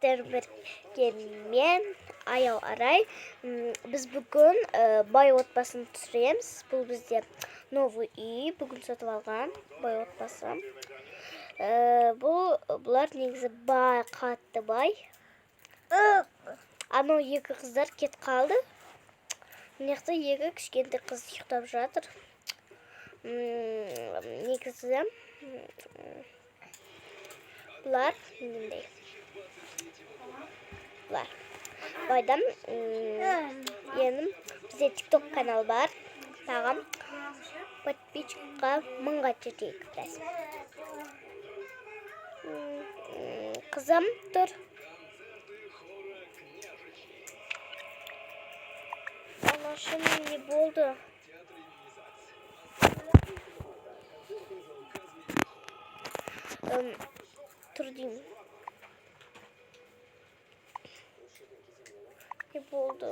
сіздерге мен Аял Арай. Біз бүгін бай отбасын түсіреміз. Бұл бізде новый үй, бүгін сатып алған бай отбасы. Бұлар негізі бай, қатты бай. Анау екі қыздар кет қалды. Мынақты екі кішкентай қыз ұйықтап жатыр. Негізі бұлар нендей. Бұлар. Байдам енім бізде TikTok канал бар. Тағам подписчикқа 1000-ға жетейік біраз. Қызым тұр. Анашым не болды? Тұр деймін. Не болды?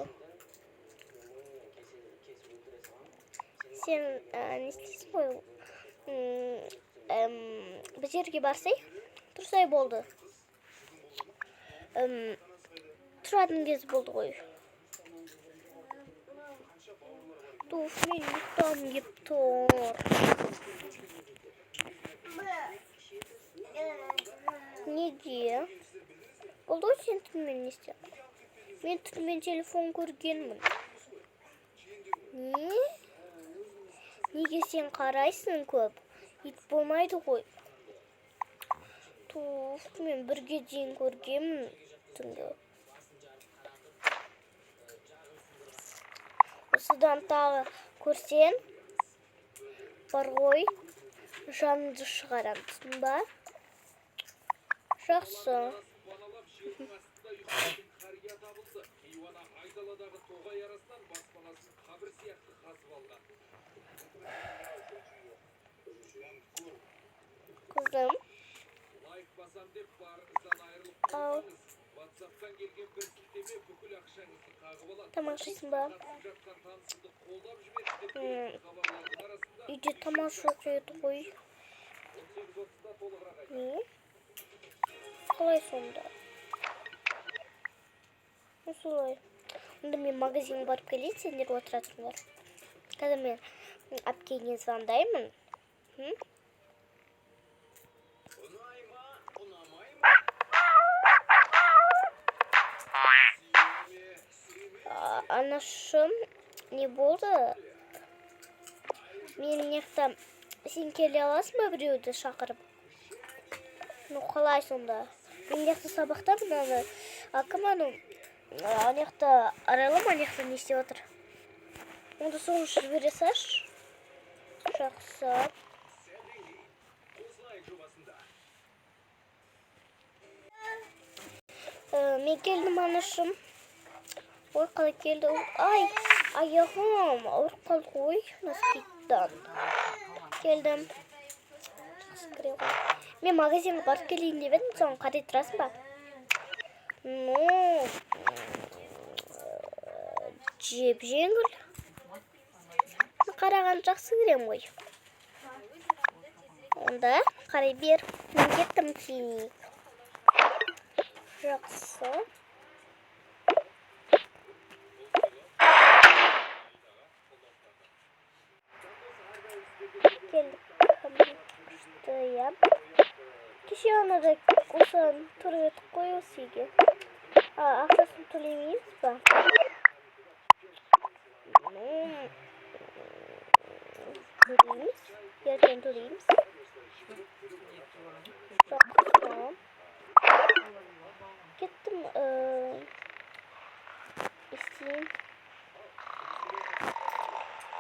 Сен не істейсің ғой? Біз жерге барсай, тұрсай болды. Тұратын кез болды ғой. Туф, мен ұйықтам кеп тұр. Неге? Болды ғой сен түнімен не істедің? Мен түнімен телефон көргенмін. Не? Неге сен қарайсың көп? Ит болмайды ғой. Туф, мен бірге дейін көргенмін түнгі. Осыдан тағы көрсен, бар ғой, жаныңды шығарам, түсін ба? Жақсы. Қызым. Ау. Тамақ жейсің ба? Үйде тамақ жоқ еді ғой. Не? Қалай сонда? Солай. Онда мен магазинге барып келейін, сендер отыра тұрыңдар. Қазір мен әпкеңе звондаймын. Анашым, не болды? Мен неқта сен келе аласың ба біреуді шақырып? Ну, қалай сонда? Мен неқта сабақта бұнады. Акым ану, неқта арайлым, неқта не істеп отыр? Онда соны жібере саш. Жақсы. Мен келдім, анашым. Ой, қалай келді? Ай, аяғым ауырып қалды ғой, носкиттан. Келдім. Жақсы кіре ғой. Мен магазинге барып келейін деп едім, соны қарай тұрасың ба? Ну, жеп жеңіл. Қараған жақсы керем ғой. Онда қарай бер. Мен кеттім клиник. Жақсы. Келдік. Күштія. Кеше анада осыған тұр етіп қой осы үйге. Ақшасын төлемейміз ба? Төлейміз. Ертең төлейміз. Жақсы. Кеттім. Істейін.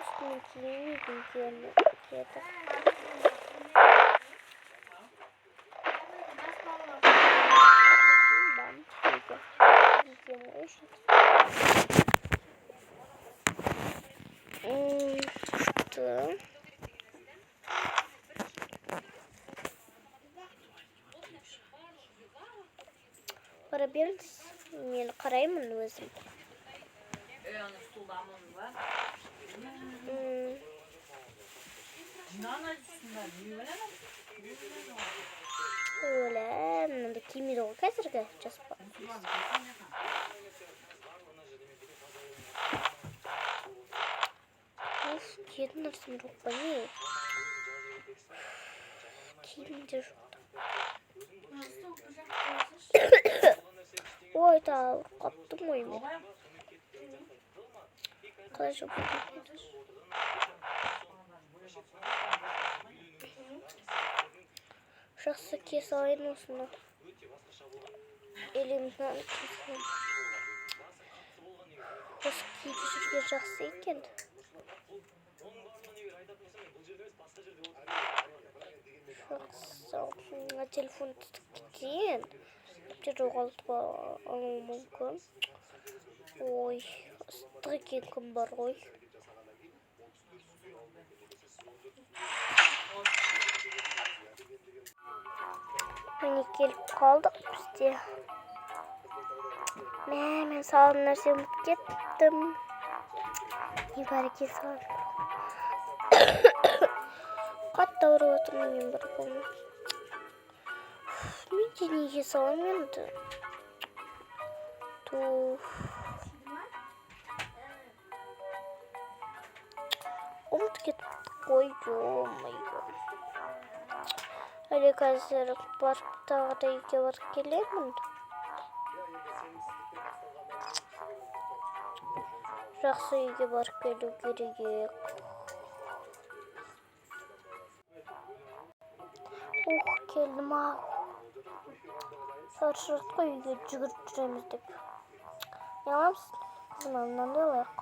Үстімен киінейін дені кетіп. Бара беріңіз, мен қараймын өзім. Öyle, mındı kimi de o kesir ki, Yedi narsa yok bana. Kimde yok. Oy da kaptım oyunu. Arkadaşlar şahsı kes aynı olsun. Elimden kesin. Eski düşürge şahsı iken. Şahsı telefon tutup gideyim. Bir жоғалтып алуы мүмкін. Ой, ыстық екен күн бар ғой. Міне келіп қалдық бізде. Мен салын нәрсе ұмытып кеттім. Не бар екен салын? Қатты ауырып отырмын мен бір қолым. Мен де неге салам енді? Ұмытып кетіп қой, ё-майо. Әлі қазір барып тағы да үйге барып келемін. Жақсы үйге барып келу керек. Келдім-ау. Шаршыртқа үйге жүгіріп жүреміз деп. Не аламсың? Мынаны алайық.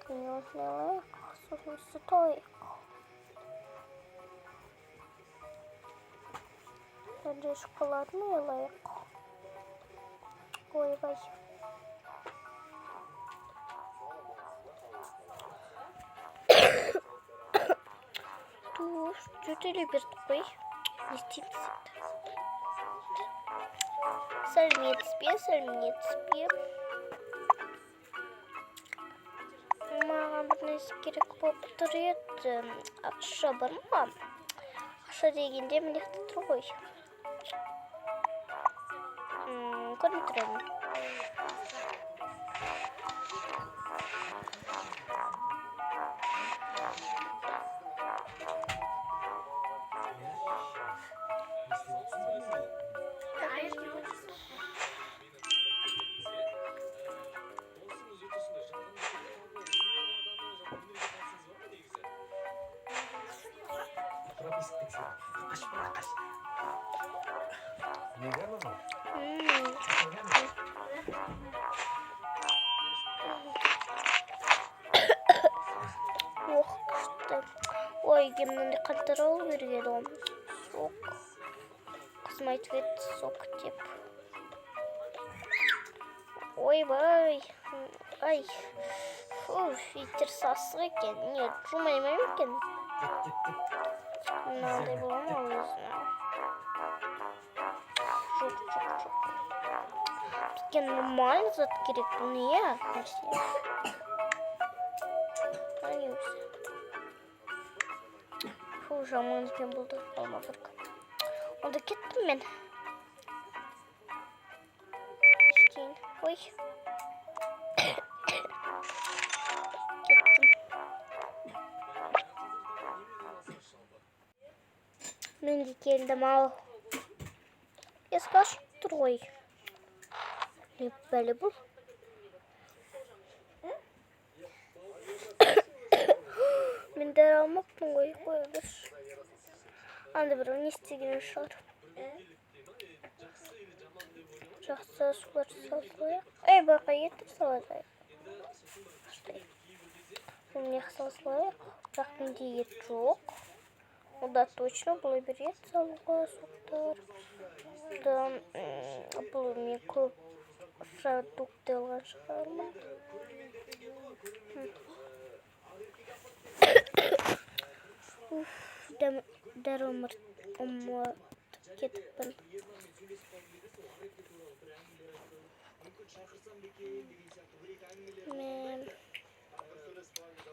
Мынаны алайық. Сосын сүт алайық. Және шоколадны алайық. Ойбай. Жөтеле берді қой. Не істейміз енді? Сәлеметсіз бе? Маған бір нәрсе керек болып тұр еді. Ақша бар ма? Ақша дегенде міне тұр ғой. Көрмей тұрамын. Ой, гимнаны қалтырау берген он. Сок. Қызым айтып еді сок деп. Ойбай. Ай. Итер сасық екен. Не, жумаймай екен? Мынандай бола ма өзіне? Жоқ. Бізге нормально зат керек. Не? Ай, өзі. Жаман екен болды. Алма біркі. Онда кеттім мен. Ештейін. Ой. Кеттім. Мен де келдім ау. Ескі ашып тұр ғой. Не бәлі бұл? Мен дәрі алмаппын ғой. Қойдыр. Анда бір не істеген шығар. Жақсы сулар салсылайық. Ай, бақа етіп салайық. Мен салсылайық. Бірақ менде ет жоқ. Ода точно бұл бір ет салуға соқтар. Бұл мен көп продукты алған шығармын. Дәрі ұмытып кетіппін. Мен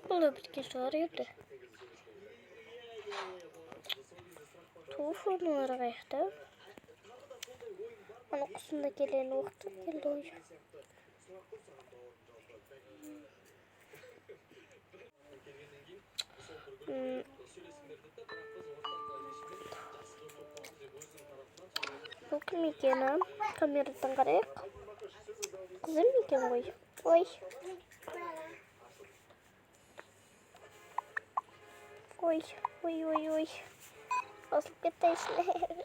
бұл біткен шығар еді. Туфыны арғайықты. Аны құсында келен уақытта келді ой. Бұл кім екені? Камерадан қарайық. Қызым екен ғой. Ой. Ой. Басылып кетті ішіне.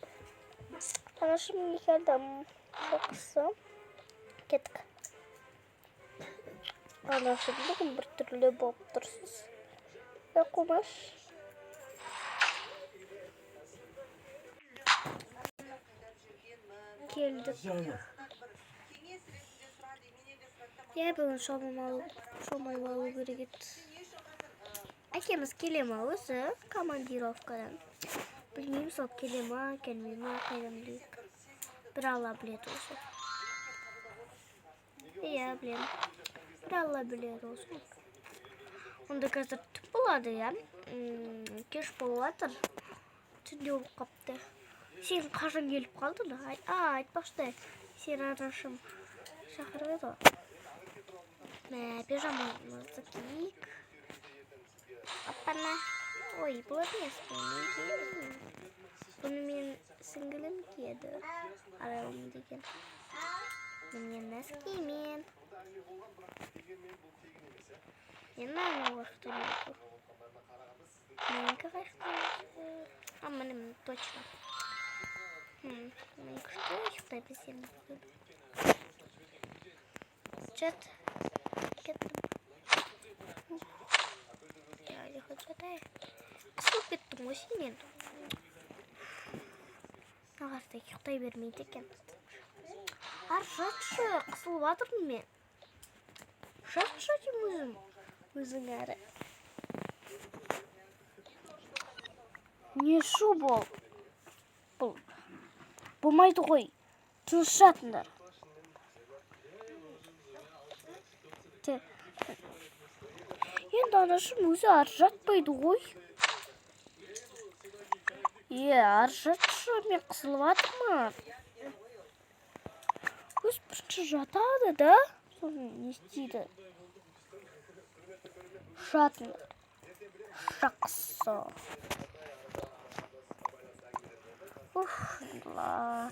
Анашым келдім. Бақсы. Кеттік. Анашым бүгін бір түрлі болып тұрсыз. Қумаш. Келдік. Я бүгін шомай алу керек еді. Әкеміз келе ма өзі командировкадан? Білмеймін, сол келе ма, келмей ма, қайдан білейік. Бір алла біледі осы. Иә, білем. Бір алла біледі осы. Онда қазір түп болады, иә? Кеш болады. Түнде болып қапты. Сен қашан келіп қалдың? Айтпақшы, сен анашым шақырып еді ғой. Пижамамызды киейік. Апана. Ой, бұл емес. Бұны мен сіңгілім киеді. Аралым деген. Мен нәскеймен. Мен уақытты не тұр. Менікі қайықта. Мінім точно. Мен күшті ұйықтай бізем. Жат. Кеттім. Қысылып кеттім ғой сен енді. Ағастай ұйықтай бермейді екен. Жатшы, қысылып жатырмын мен. Жатшы деймін өзің әрі. Не шу бол? Бұл болмайды ғой. Тыныш жатыңдар. Енді анашым өзі ар жатпайды ғой. Ар жатшы, мен қысылып жатырмын. Өз бірінші жатады да, соны не істейді? Жатыңдар. Жақсы. Ұшынлар.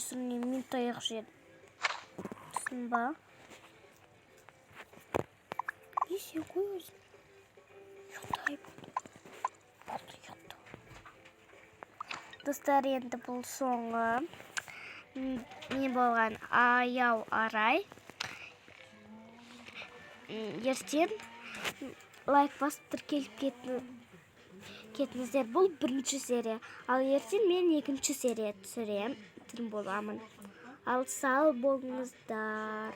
Сен мен таяқ жедім. Түсін ба? Есе қой өзім. Ұйықтай болды. Достар, енді бұл соңы. Не болған аяу арай. Ертең лайк басып тіркеліп кетіңіздер. Бұл бірінші серия. Ал ертең мен екінші серия түсірем. Боламын. Ал сау болыңыздар.